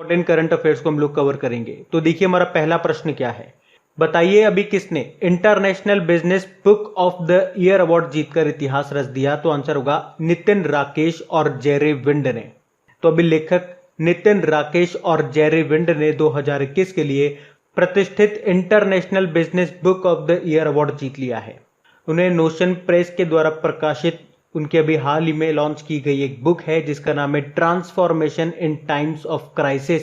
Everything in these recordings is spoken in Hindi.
इंपॉर्टेंट करंट अफेयर्स को हम लोग कवर करेंगे। तो देखिए हमारा पहला प्रश्न क्या है, बताइए अभी किसने international business book of the year award जीतकर इतिहास रच दिया। तो आंसर होगा नितिन राकेश और जेरे विंड ने। तो अभी लेखक नितिन राकेश और जेरे विंड ने 2021 के लिए प्रतिष्ठित international business book of the year award जीत लिया है। उन्हें नोशन प्रेस के द्वारा प्रकाशित उनके अभी हाल ही में लॉन्च की गई एक बुक है जिसका नाम है transformation in times of crisis,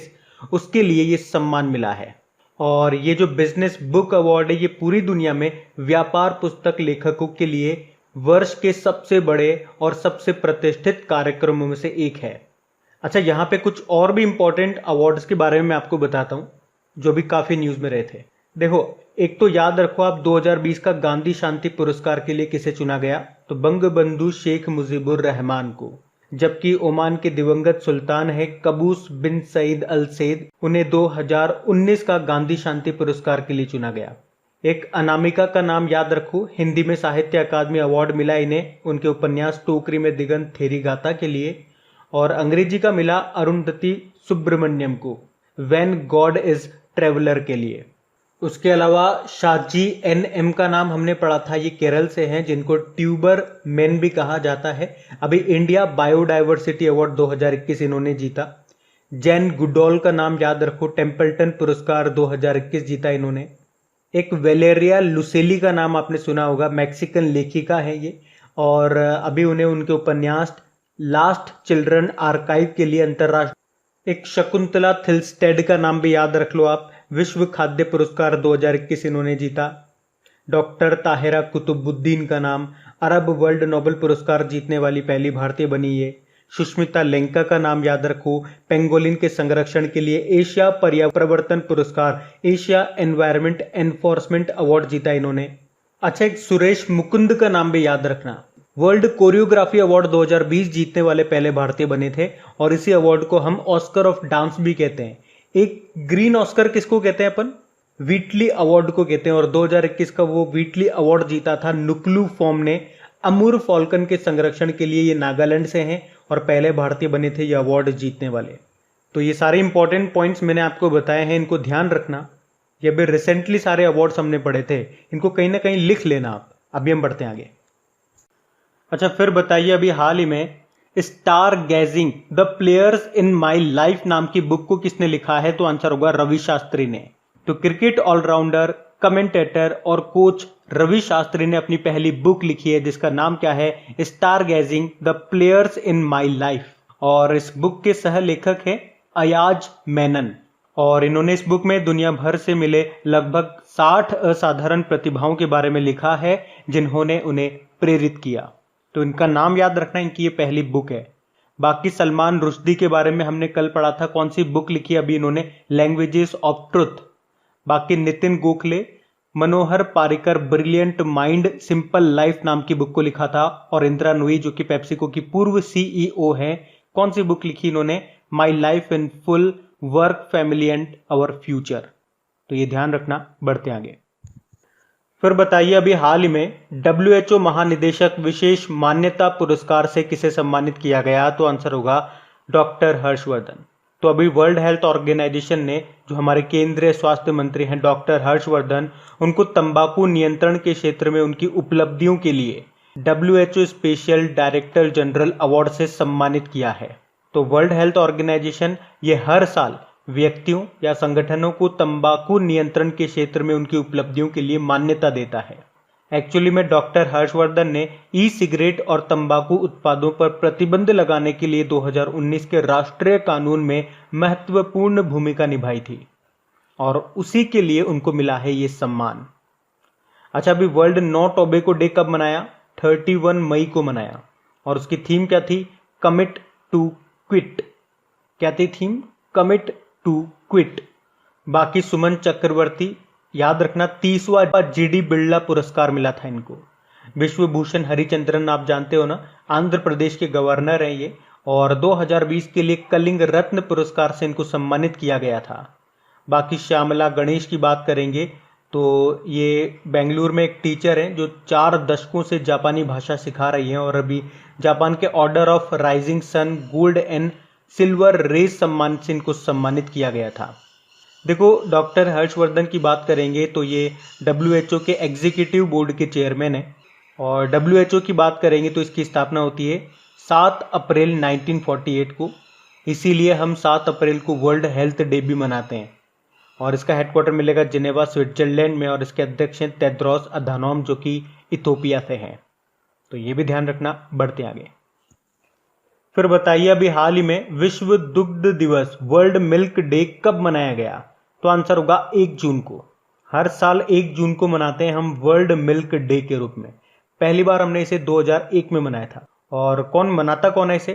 उसके लिए ये सम्मान मिला है। और ये जो बिजनेस बुक अवार्ड है ये पूरी दुनिया में व्यापार पुस्तक लेखकों के लिए वर्ष के सबसे बड़े और सबसे प्रतिष्ठित कार्यक्रमों में से एक है। अच्छा, यहाँ पे कुछ और भी इंपॉर्टेंट अवार्ड्स के बारे में मैं आपको बताता हूँ जो भी काफी न्यूज में रहे थे। देखो, एक तो याद रखो आप 2020 का गांधी शांति पुरस्कार के लिए किसे चुना गया, तो बंगबंधु शेख मुजीबुर रहमान को। जबकि ओमान के दिवंगत सुल्तान है कबूस बिन सईद अल सैद, उन्हें 2019 का गांधी शांति पुरस्कार के लिए चुना गया। एक अनामिका का नाम याद रखो, हिंदी में साहित्य अकादमी अवार्ड मिला इन्हें उनके उपन्यास टोकरी में दिगंत थेरी गाथा के लिए। और अंग्रेजी का मिला अरुंधति सुब्रमण्यम को व्हेन गॉड इज ट्रेवलर के लिए। उसके अलावा शाजी एन.एम. का नाम हमने पढ़ा था, ये केरल से हैं जिनको ट्यूबर मैन भी कहा जाता है। अभी इंडिया बायोडाइवर्सिटी अवार्ड 2021 इन्होंने जीता। जैन गुडॉल का नाम याद रखो, टेम्पल्टन पुरस्कार 2021 जीता इन्होंने। एक वेलेरिया लुसेली का नाम आपने सुना होगा, मैक्सिकन लेखिका है ये, और अभी उन्हें उनके उपन्यास लास्ट चिल्ड्रन आर्काइव के लिए अंतरराष्ट्रीय। एक शकुंतला थिल्स्टेड का नाम भी याद रख लो आप, विश्व खाद्य पुरस्कार 2021 इन्होंने जीता। डॉक्टर ताहिरा कुतुबुद्दीन का नाम, अरब वर्ल्ड नोबेल पुरस्कार जीतने वाली पहली भारतीय बनी ये। सुष्मिता लेंका का नाम याद रखो, पेंगोलिन के संरक्षण के लिए एशिया पर्यावरण पुरस्कार, एशिया एनवायरमेंट एनफोर्समेंट अवार्ड जीता इन्होंने। अच्छा, एक सुरेश मुकुंद का नाम भी याद रखना, वर्ल्ड कोरियोग्राफी अवार्ड 2020 जीतने वाले पहले भारतीय बने थे और इसी अवार्ड को हम ऑस्कर ऑफ डांस भी कहते हैं। एक ग्रीन ऑस्कर किसको कहते हैं अपन, व्हीटली अवार्ड को कहते हैं, और 2021 का वो व्हीटली अवार्ड जीता था नुक्लू फॉर्म ने अमूर फॉल्कन के संरक्षण के लिए। ये नागालैंड से हैं और पहले भारतीय बने थे ये अवार्ड जीतने वाले। तो ये सारे इंपॉर्टेंट पॉइंट्स मैंने आपको बताए हैं, इनको ध्यान रखना। ये अभी रिसेंटली सारे अवार्ड्स हमने पढ़े थे, इनको कहीं ना कहीं लिख लेना आप। अभी हम बढ़ते हैं आगे। अच्छा, फिर बताइए अभी हाल ही में star gazing the players in my life नाम की बुक को किसने लिखा है, तो आंसर होगा रवि शास्त्री ने। तो क्रिकेट ऑलराउंडर, कमेंटेटर और कोच रवि शास्त्री ने अपनी पहली बुक लिखी है जिसका नाम क्या है, star gazing the players in my life. और इस बुक के सह लेखक है अयाज मेनन, और इन्होंने इस बुक में दुनिया भर से मिले लगभग 60 असाधारण प्रतिभाओं के बारे में लिखा है जिन्होंने उन्हें प्रेरित किया। तो इनका नाम याद रखना, इनकी ये पहली बुक है। बाकी सलमान रुश्दी के बारे में हमने कल पढ़ा था, कौन सी बुक लिखी अभी इन्होंने, लैंग्वेजेस ऑफ ट्रुथ। बाकी Nitin Gokhale, Manohar Parrikar brilliant mind simple life नाम की बुक को लिखा था। और इंदिरा नूई जो कि पेप्सिको की पूर्व सीईओ है, कौन सी बुक लिखी इन्होंने, my life in full, work, family and our future. तो ये ध्यान रखना। बढ़ते आगे। फिर बताइए अभी हाल ही में WHO महानिदेशक विशेष मान्यता पुरस्कार से किसे सम्मानित किया गया, तो आंसर होगा डॉक्टर हर्षवर्धन। तो अभी वर्ल्ड हेल्थ ऑर्गेनाइजेशन ने, जो हमारे केंद्रीय स्वास्थ्य मंत्री हैं डॉक्टर हर्षवर्धन, उनको तंबाकू नियंत्रण के क्षेत्र में उनकी उपलब्धियों के लिए WHO special director general award से सम्मानित किया है। तो वर्ल्ड हेल्थ ऑर्गेनाइजेशन ये हर साल व्यक्तियों या संगठनों को तंबाकू नियंत्रण के क्षेत्र में उनकी उपलब्धियों के लिए मान्यता देता है। एक्चुअली में डॉक्टर हर्षवर्धन ने ई सिगरेट और तंबाकू उत्पादों पर प्रतिबंध लगाने के लिए 2019 के राष्ट्रीय कानून में महत्वपूर्ण भूमिका निभाई थी और उसी के लिए उनको मिला है ये सम्मान। अच्छा, अभी वर्ल्ड नो टोबैको डे कब मनाया, 31 मई को मनाया, और उसकी थीम क्या थी, कमिट टू क्विट। क्या थी थीम, कमिट टू क्विट। बाकी सुमन चक्रवर्ती, याद रखना 30वां GD बिरला पुरस्कार मिला था इनको। विश्व भूषण हरिचंद्रन आप जानते हो ना, आंध्र प्रदेश के गवर्नर हैं ये, और 2020 के लिए कलिंग रत्न पुरस्कार से इनको सम्मानित किया गया था। बाकी श्यामला गणेश की बात करेंगे तो ये बेंगलुरु में एक टीचर हैं जो 4 दशकों से जापानी भाषा सिखा रही हैं और अभी जापान के order of rising sun gold and silver rays सम्मान से इनको सम्मानित किया गया था। देखो, डॉक्टर हर्षवर्धन की बात करेंगे तो ये WHO के एग्जीक्यूटिव बोर्ड के चेयरमैन हैं, और WHO की बात करेंगे तो इसकी स्थापना होती है 7 अप्रैल 1948 को। इसीलिए हम 7 अप्रैल को वर्ल्ड हेल्थ डे भी मनाते हैं। और इसका हेडक्वार्टर मिलेगा जिनेवा स्विट्जरलैंड में, और इसके अध्यक्ष हैं टेड्रोस अधानोम जो कि इथोपिया से हैं। तो ये भी ध्यान रखना। बढ़ते आगे। फिर बताइए, अभी हाल ही में विश्व दुग्ध दिवस वर्ल्ड मिल्क डे कब मनाया गया? तो आंसर होगा 1 जून को। हर साल 1 जून को मनाते हैं हम वर्ल्ड मिल्क डे के रूप में। पहली बार हमने इसे 2001 में मनाया था। और कौन मनाता कौन है इसे?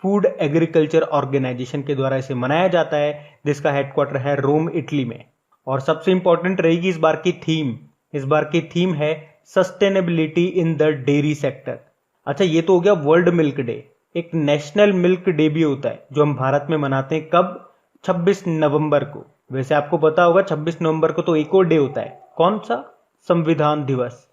फूड एग्रीकल्चर ऑर्गेनाइजेशन के द्वारा इसे मनाया जाता है, जिसका हेडक्वार्टर है रोम, इटली में। और सबसे इंपॉर्टेंट रहेगी इस बार की थीम है sustainability in the dairy sector. अच्छा, ये तो हो गया वर्ल्ड मिल्क डे। एक नेशनल मिल्क डे भी होता है जो हम भारत में मनाते हैं। कब? 26 नवंबर को। वैसे आपको पता होगा 26 नवंबर को तो एक और डे होता है। कौन सा? संविधान दिवस।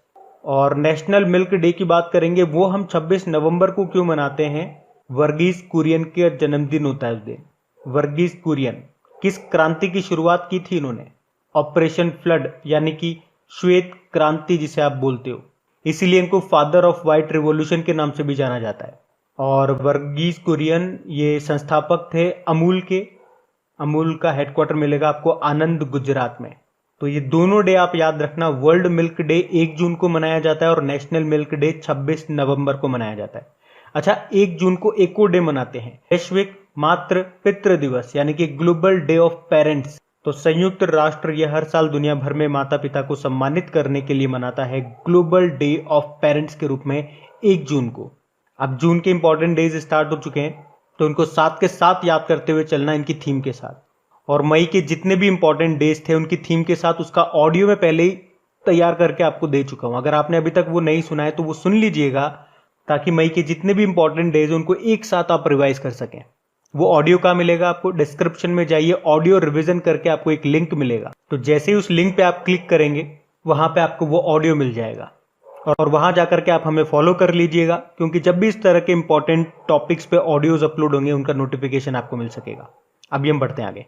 और नेशनल मिल्क डे की बात करेंगे, वो हम 26 नवंबर को क्यों मनाते हैं? वर्गीस कुरियन का जन्मदिन होता है उस दिन। वर्गीस कुरियन किस क्रांति की शुरुआत की थी इन्होंने? ऑपरेशन फ्लड, यानी कि श्वेत क्रांति जिसे आप बोलते हो। इसीलिए इनको फादर ऑफ व्हाइट रिवॉल्यूशन के नाम से भी जाना जाता है। और वर्गीस कुरियन ये संस्थापक थे अमूल के। अमूल का हेडक्वार्टर मिलेगा आपको आनंद, गुजरात में। तो ये दोनों डे आप याद रखना। वर्ल्ड मिल्क डे 1 जून को मनाया जाता है और नेशनल मिल्क डे 26 नवंबर को मनाया जाता है। अच्छा, 1 जून को एक और डे मनाते हैं, वैश्विक मातृ पितृ दिवस, यानी कि ग्लोबल डे ऑफ पेरेंट्स। तो संयुक्त राष्ट्र ये हर साल दुनिया भर में माता पिता को सम्मानित करने के लिए मनाता है ग्लोबल डे ऑफ पेरेंट्स के रूप में 1 जून को। अब जून के इंपॉर्टेंट डेज स्टार्ट हो चुके हैं, तो इनको साथ के साथ याद करते हुए चलना इनकी थीम के साथ। और मई के जितने भी इंपॉर्टेंट डेज थे उनकी थीम के साथ उसका ऑडियो में पहले ही तैयार करके आपको दे चुका हूं। अगर आपने अभी तक वो नहीं सुना है तो वो सुन लीजिएगा, ताकि मई के जितने भी इंपॉर्टेंट डेज हैं उनको एक साथ आप रिवाइज कर सकें। वो ऑडियो कहाँ मिलेगा आपको? डिस्क्रिप्शन में जाइए, ऑडियो रिवीजन करके आपको एक लिंक मिलेगा। तो जैसे ही उस लिंक पे आप क्लिक करेंगे, वहां पे आपको वो ऑडियो मिल जाएगा, और वहां जाकर के आप हमें फॉलो कर लीजिएगा, क्योंकि जब भी इस तरह के इंपॉर्टेंट टॉपिक्स पे ऑडियोज अपलोड होंगे उनका नोटिफिकेशन आपको मिल सकेगा। अभी हम बढ़ते हैं आगे।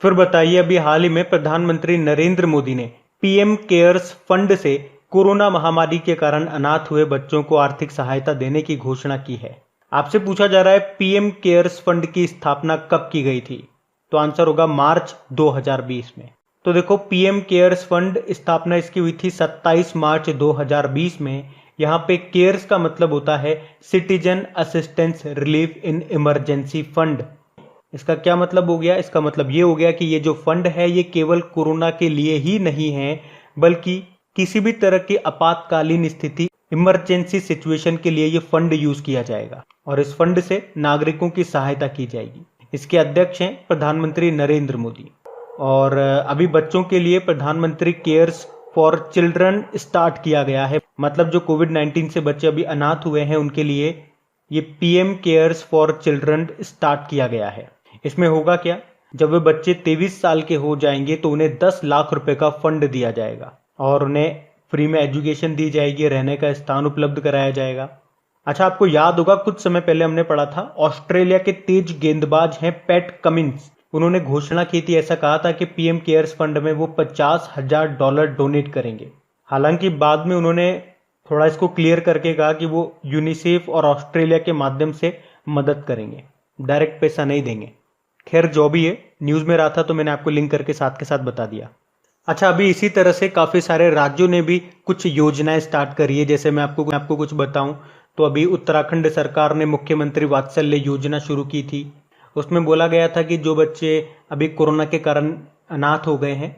फिर बताइए, अभी हाल ही में प्रधानमंत्री नरेंद्र मोदी ने पीएम केयर्स फंड से कोरोना महामारी के कारण अनाथ हुए बच्चों को आर्थिक सहायता देने की घोषणा की है। आपसे पूछा जा रहा है पीएम केयर्स फंड की स्थापना कब की गई थी? तो आंसर होगा मार्च 2020 में। तो देखो, पीएम केयर्स फंड स्थापना इसकी हुई थी 27 मार्च 2020 में। यहाँ पे केयर्स का मतलब होता है citizen assistance relief in emergency fund. इसका क्या मतलब हो गया? इसका मतलब ये हो गया कि ये जो फंड है ये केवल कोरोना के लिए ही नहीं है, बल्कि किसी भी तरह की आपातकालीन स्थिति, इमरजेंसी सिचुएशन के लिए ये फंड यूज किया जाएगा, और इस फंड से नागरिकों की सहायता की जाएगी। इसके अध्यक्ष हैं प्रधानमंत्री नरेंद्र मोदी। और अभी बच्चों के लिए प्रधानमंत्री केयर्स फॉर चिल्ड्रन स्टार्ट किया गया है। मतलब जो कोविड-19 से बच्चे अभी अनाथ हुए हैं उनके लिए ये PM cares for children start किया गया है। इसमें होगा क्या? जब वे बच्चे 23 साल के हो जाएंगे तो उन्हें 10 लाख रुपए का फंड दिया जाएगा, और उन्हें फ्री में एजुकेशन दी जाएगी, रहने का स्थान उपलब्ध कराया जाएगा। अच्छा, आपको याद होगा कुछ समय पहले हमने पढ़ा था, ऑस्ट्रेलिया के तेज गेंदबाज हैं पैट कमिंस। उन्होंने घोषणा की थी, ऐसा कहा था कि पीएम केयर्स फंड में वो $50,000 डोनेट करेंगे। हालांकि बाद में उन्होंने थोड़ा इसको क्लियर करके कहा कि वो यूनिसेफ और ऑस्ट्रेलिया के माध्यम से मदद करेंगे, डायरेक्ट पैसा नहीं देंगे। खैर, जो भी है, न्यूज में रहा था तो मैंने आपको लिंक करके साथ के साथ बता दिया। अच्छा, अभी इसी तरह से काफी सारे राज्यों ने भी कुछ योजनाएं स्टार्ट करी है। जैसे मैं आपको कुछ बताऊं तो अभी उत्तराखंड सरकार ने मुख्यमंत्री वात्सल्य योजना शुरू की थी। उसमें बोला गया था कि जो बच्चे अभी कोरोना के कारण अनाथ हो गए हैं,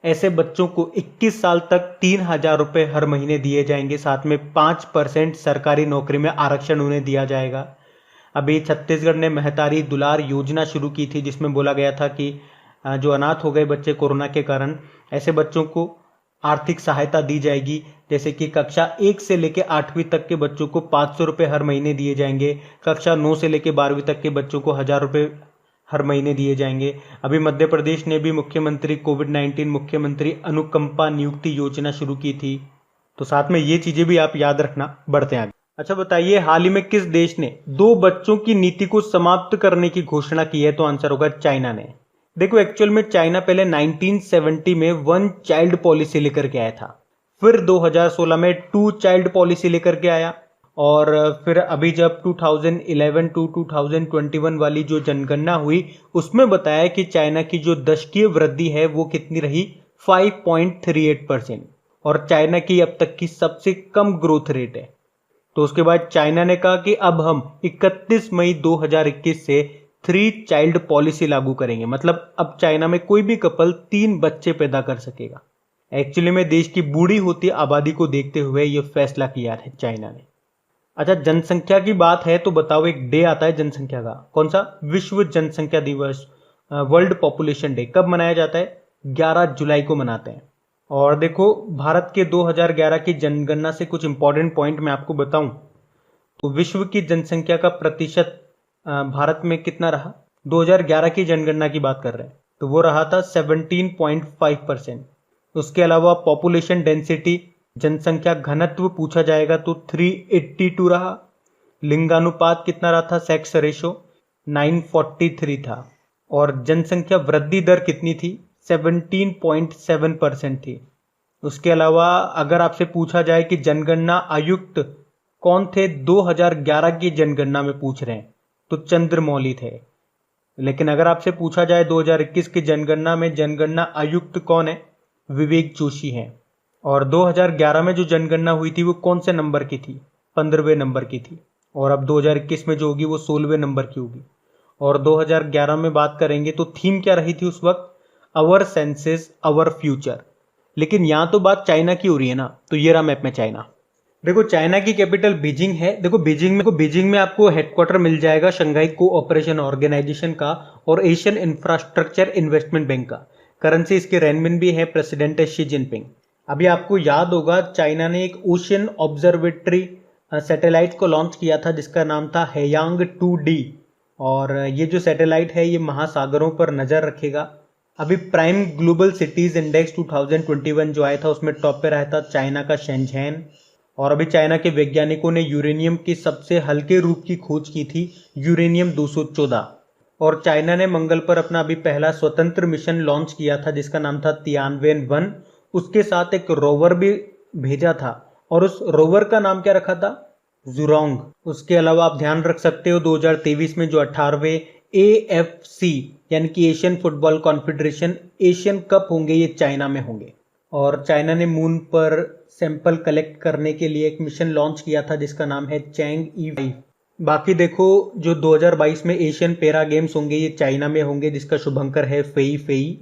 ऐसे बच्चों को 21 साल तक 3,000 रुपए हर महीने दिए जाएंगे। साथ में 5% सरकारी नौकरी में आरक्षण उन्हें दिया जाएगा। अभी छत्तीसगढ़ ने महतारी दुलार योजना शुरू की थी, जिसमें बोला गया था कि जो अनाथ हो गए बच्चे कोरोना के कारण, ऐसे बच्चों को आर्थिक सहायता दी जाएगी। जैसे कि कक्षा 1 से लेकर 8वीं तक के बच्चों को 500 रुपये हर महीने दिए जाएंगे। कक्षा 9 से लेकर 12वीं तक के बच्चों को 1,000 रुपये हर महीने दिए जाएंगे। अभी मध्य प्रदेश ने भी मुख्यमंत्री कोविड-19 मुख्यमंत्री अनुकंपा नियुक्ति योजना शुरू की थी। तो साथ में ये चीजें भी आप याद रखना। बढ़ते हैं आगे। अच्छा बताइए, हाल ही में किस देश ने 2 बच्चों की नीति को समाप्त करने की घोषणा की है? तो आंसर होगा चाइना ने। देखो एक्चुअल में चाइना पहले 1970 में 1 चाइल्ड पॉलिसी लेकर के आया था, फिर 2016 में 2 चाइल्ड पॉलिसी लेकर के आया, और फिर अभी जब 2011 टू 2021 वाली जो जनगणना हुई उसमें बताया कि चाइना की जो दशकीय वृद्धि है वो कितनी रही, 5.38%, और चाइना की अब तक की सबसे कम ग्रोथ रेट है। तो उसके बाद चाइना ने कहा कि अब हम 31 मई 2021 से 3 चाइल्ड पॉलिसी लागू करेंगे, मतलब अब चाइना में कोई भी कपल 3 बच्चे पैदा कर सकेगा। एक्चुअली में देश की बूढ़ी होती आबादी को देखते हुए यह फैसला किया है चाइना ने। अच्छा, जनसंख्या की बात है तो बताओ, एक डे आता है जनसंख्या का, कौन सा? विश्व जनसंख्या दिवस, वर्ल्ड पॉपुलेशन डे। कब मनाया जाता है? 11 जुलाई को मनाते हैं। और देखो, भारत के 2011 की जनगणना से कुछ इंपॉर्टेंट पॉइंट मैं आपको बताऊं तो विश्व की जनसंख्या का प्रतिशत भारत में कितना रहा? 2011 की जनगणना की बात कर रहे हैं तो वो रहा था 17.5%। उसके अलावा पॉपुलेशन डेंसिटी, जनसंख्या घनत्व पूछा जाएगा तो 382 रहा। लिंगानुपात कितना रहा था? सेक्स रेशो 943 था। और जनसंख्या वृद्धि दर कितनी थी? 17.7% थी। उसके अलावा अगर आपसे पूछा जाए कि जनगणना आयुक्त कौन थे 2011 की जनगणना में पूछ रहे हैं, तो चंद्रमौली थे। लेकिन अगर आपसे पूछा जाए 2021 की जनगणना में जनगणना आयुक्त कौन है, विवेक जोशी हैं। और 2011 में जो जनगणना हुई थी वो कौन से नंबर की थी? 15वें नंबर की थी। और अब 2021 में जो होगी वो 16वें नंबर की होगी। और 2011 में बात करेंगे तो थीम क्या रही थी उस वक्त? अवर सेंसेस अवर फ्यूचर। लेकिन यहाँ तो बात चाइना की हो रही है ना, तो ये रहा मैप में चाइना। देखो चाइना की कैपिटल बीजिंग है। देखो बीजिंग में आपको हेडक्वार्टर मिल जाएगा शंघाई कोऑपरेशन ऑर्गेनाइजेशन का और एशियन इंफ्रास्ट्रक्चर इन्वेस्टमेंट बैंक का। करेंसी इसके रेनमिनबी है, प्रेसिडेंट है शी जिनपिंग। अभी आपको याद होगा चाइना ने एक ओशियन ऑब्जर्वेटरी सैटेलाइट को लॉन्च किया था जिसका नाम था हेयांग 2D। और ये जो सैटेलाइट है ये महासागरों पर नजर रखेगा। अभी प्राइम ग्लोबल सिटीज इंडेक्स 2021 जो आया था उसमें टॉप पे रहा था चाइना का शेंझेन। और अभी चाइना के वैज्ञानिकों ने यूरेनियम के सबसे हल्के रूप की खोज की थी, यूरेनियम 214। और चाइना ने मंगल पर अपना अभी पहला स्वतंत्र मिशन लॉन्च किया था जिसका नाम था तियानवेन-1। उसके साथ एक रोवर भी भेजा था और उस रोवर का नाम क्या रखा था? जुरोंग। उसके अलावा आप ध्यान रख सकते हो 2023 में जो 18वें AFC यानी कि Asian football confederation Asian cup होंगे, ये चाइना में होंगे। और चाइना ने मून पर सैंपल कलेक्ट करने के लिए एक मिशन लॉन्च किया था जिसका नाम है चैंग E5। बाकी देखो जो 2022 में एशियन पैरा गेम्स होंगे ये चाइना में होंगे जिसका शुभंकर है फेई फेई।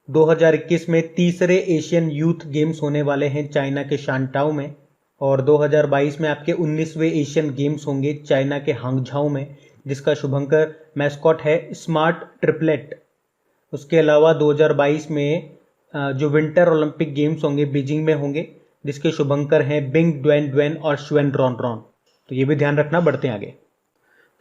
2021 में तीसरे एशियन यूथ गेम्स होने वाले हैं चाइना के शानटाओ में। और 2022 में आपके 19वें एशियन गेम्स होंगे चाइना के हांगझाओ में जिसका शुभंकर मैस्कॉट है स्मार्ट ट्रिपलेट। उसके अलावा 2022 में जो विंटर ओलंपिक गेम्स होंगे बीजिंग में होंगे जिसके शुभंकर हैं बिंग ड्वेन ड्वेन और श्वेन रॉन रॉन। तो ये भी ध्यान रखना, बढ़ते हैं आगे।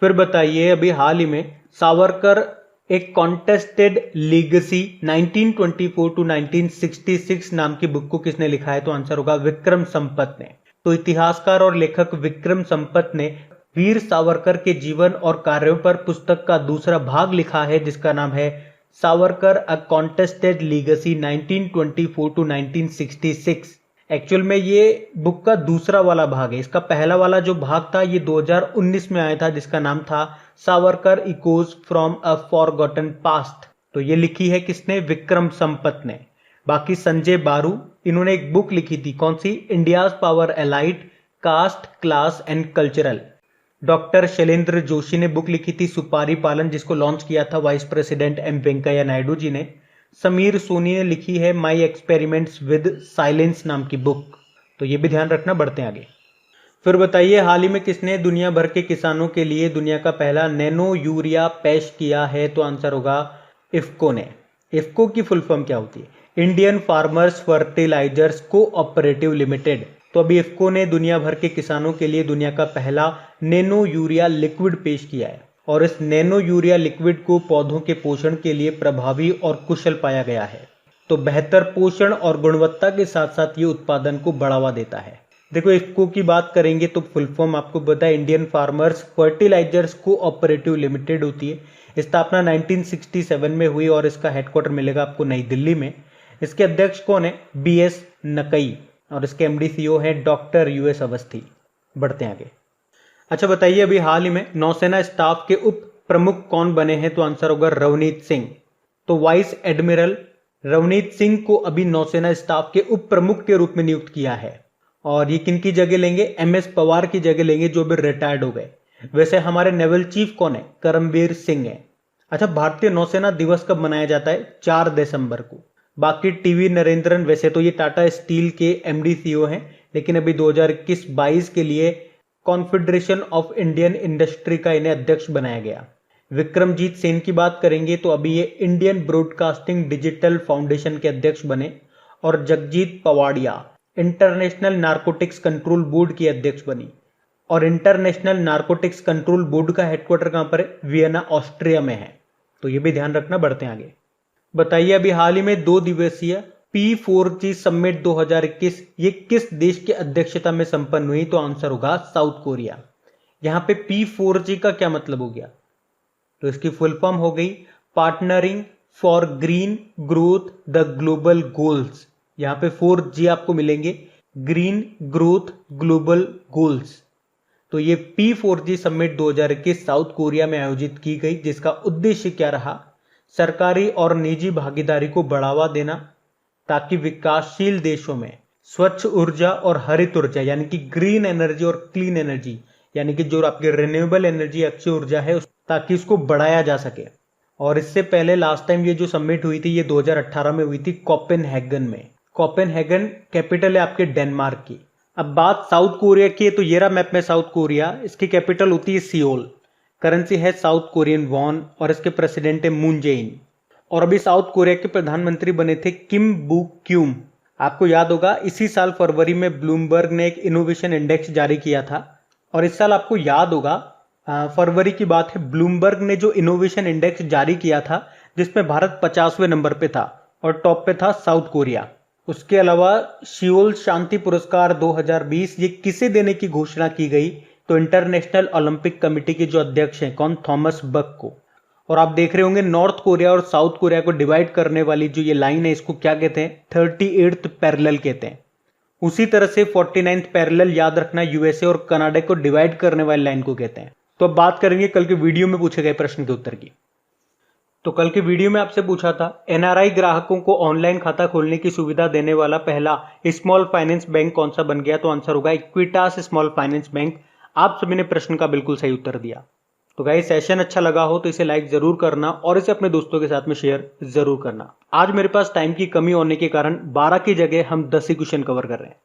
फिर बताइए, अभी हाल ही में सावरकर एक कॉन्टेस्टेड लीगेसी 1924 टू 1966 नाम की बुक को किसने लिखा है? तो आंसर होगा विक्रम संपत ने। तो इतिहासकार और लेखक विक्रम संपत ने वीर सावरकर के जीवन और कार्यों पर पुस्तक का दूसरा भाग लिखा है जिसका नाम है सावरकर अ कॉन्टेस्टेड लीगेसी 1924 टू 1966। एक्चुअल में ये बुक का दूसरा वाला भाग है। इसका पहला वाला जो भाग था ये 2019 में आया था जिसका नाम था Savarkar echoes from a forgotten past. तो ये लिखी है किसने? विक्रम संपत ने। बाकी संजय बारू, इन्होंने एक बुक लिखी थी, कौन सी? India's power elite caste class and cultural. Doctor Shailendra Joshi ने बुक लिखी थी सुपारी पालन जिसको लॉन्च किया था vice president M Venkaiah Naidu ji ने। समीर सोनी ने लिखी है माई एक्सपेरिमेंट्स विद साइलेंस नाम की बुक। तो ये भी ध्यान रखना, बढ़ते हैं आगे। फिर बताइए, हाल ही में किसने दुनिया भर के किसानों के लिए दुनिया का पहला नैनो यूरिया पेश किया है? तो आंसर होगा इफ्को ने। इफ्को की फुल फॉर्म क्या होती है? Indian farmers fertilisers cooperative limited. तो अभी इफ्को ने दुनिया भर के किसानों के लिए दुनिया का पहला नैनो यूरिया लिक्विड पेश किया है और इस नैनो यूरिया लिक्विड को पौधों के पोषण के लिए प्रभावी और कुशल पाया गया है। तो बेहतर पोषण और गुणवत्ता के साथ साथ ये उत्पादन को बढ़ावा देता है। देखो इफको की बात करेंगे तो फुल फॉर्म आपको पता है Indian farmers fertilisers cooperative limited होती है। स्थापना 1967 में हुई और इसका हेडक्वार्टर मिलेगा आपको नई दिल्ली में। इसके अध्यक्ष कौन है? बीएस नकई। और इसके एमडी सीईओ है डॉक्टर यूएस अवस्थी। बढ़ते हैं आगे। अच्छा बताइए, अभी हाल ही में नौसेना स्टाफ के उप प्रमुख कौन बने हैं? तो आंसर होगा रवनीत सिंह। तो वाइस एडमिरल रवनीत सिंह को अभी नौसेना स्टाफ के उप प्रमुख के रूप में नियुक्त किया है। और ये किन की जगह लेंगे? एमएस पवार की जगह लेंगे, जो अभी रिटायर्ड हो गए। वैसे हमारे नेवल चीफ कौन है? करमबीर सिंह है। अच्छा, भारतीय नौसेना दिवस कब मनाया जाता है? 4 दिसंबर को। बाकी टीवी नरेंद्रन, वैसे तो ये टाटा स्टील के एमडी सीईओ हैं, लेकिन अभी 2021-22 के लिए कॉन्फेडरेशन ऑफ इंडियन इंडस्ट्री का इन्हें अध्यक्ष बनाया गया। विक्रमजीत सेन की बात करेंगे तो अभी ये इंडियन ब्रॉडकास्टिंग डिजिटल फाउंडेशन के अध्यक्ष बने। और Jagjit Pavadia international narcotics control board की अध्यक्ष बनी। और इंटरनेशनल नारकोटिक्स कंट्रोल बोर्ड का हेडक्वार्टर कहां पर है? वियना ऑस्ट्रिया में है। तो ये भी ध्यान रखना। बढ़ते हैं आगे। बताइए, अभी हाल ही में 2 दिवसीय P4G समिट 2021 ये किस देश की अध्यक्षता में संपन्न हुई? तो आंसर होगा साउथ कोरिया। यहां पे P4G का क्या मतलब हो गया? तो इसकी फुल फॉर्म हो गई partnering for green growth the global goals. यहां पे 4G आपको मिलेंगे, ग्रीन ग्रोथ ग्लोबल गोल्स। तो ये P4G समिट 2021 साउथ कोरिया में आयोजित की गई, जिसका उद्देश्य क्या रहा? सरकारी और निजी भागीदारी को बढ़ावा देना, ताकि विकासशील देशों में स्वच्छ ऊर्जा और हरित ऊर्जा यानी कि ग्रीन एनर्जी और क्लीन एनर्जी यानी कि जो आपकी रिन्यूएबल एनर्जी अक्षय ऊर्जा है, ताकि इसको बढ़ाया जा सके। और इससे पहले लास्ट टाइम ये जो समिट हुई थी ये 2018 में हुई थी कोपेनहेगन में। कोपेनहेगन कैपिटल है आपके डेनमार्क की। अब बात साउथ कोरिया की है तो ये रहा मैप में साउथ कोरिया। इसकी कैपिटल होती है सियोल। करेंसी है साउथ कोरियन वॉन और इसके प्रेसिडेंट है मून जेइन। और अभी साउथ कोरिया के प्रधानमंत्री बने थे किम बुक क्यूम। आपको याद होगा इसी साल फरवरी में ब्लूमबर्ग ने एक इनोवेशन इंडेक्स जारी किया था। और इस साल आपको याद होगा फरवरी की बात है, ब्लूमबर्ग ने जो इनोवेशन इंडेक्स जारी किया था जिसमें भारत 50वें नंबर पे था और टॉप पे था साउथ कोरिया। उसके अलावा सियोल शांति पुरस्कार 2020 ये किसे देने की घोषणा की गई? तो इंटरनेशनल ओलंपिक कमेटी के जो अध्यक्ष हैं कौन? थॉमस बक को। और आप देख रहे होंगे नॉर्थ कोरिया और साउथ कोरिया को डिवाइड करने वाली जो ये लाइन है इसको क्या कहते हैं? 38th पैरेलल कहते हैं। उसी तरह से 49th पैरेलल याद रखना, यूएसए और कनाडा को डिवाइड करने वाली लाइन को कहते हैं। तो अब बात करेंगे कल के वीडियो में पूछे गए प्रश्न के उत्तर की। तो कल के वीडियो में आपसे पूछा था एनआरआई ग्राहकों को ऑनलाइन खाता खोलने की सुविधा देने वाला पहला स्मॉल फाइनेंस बैंक कौन सा बन गया? तो आंसर होगा इक्विटास स्मॉल फाइनेंस बैंक। आप सभी ने प्रश्न का बिल्कुल सही उत्तर दिया। तो गाइस सेशन अच्छा लगा हो तो इसे लाइक जरूर करना और इसे अपने दोस्तों के साथ में शेयर जरूर करना। आज मेरे पास टाइम की कमी होने के कारण 12 की जगह हम 10 ही क्वेश्चन कवर कर रहे हैं।